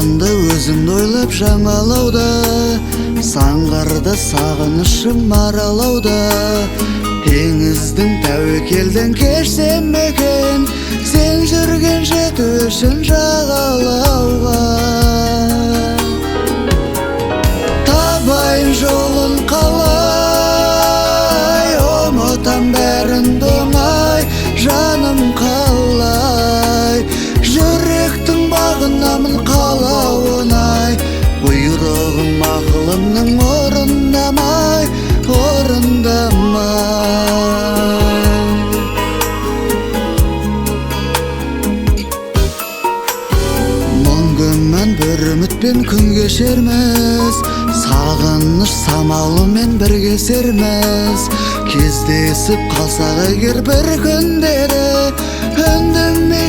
Жалғанды өзіңді ойлап жаңалауда, саңғарды сағынышым аралауда. Теңіздің тәуекелден кешсем екен, сен жүрген жету үшін жағалауға. Табайын жолын қалай, ұмытам бәрін оңай, жаным қалай. Жүректің бағынамын қалауынай, бұйрығым ақылымның орындамай. Мың күмән бір үмітпен күн кешерміз, сағыныш самалымен бірге серміз. Кездесіп қалсақ егер бір күндері, үндемей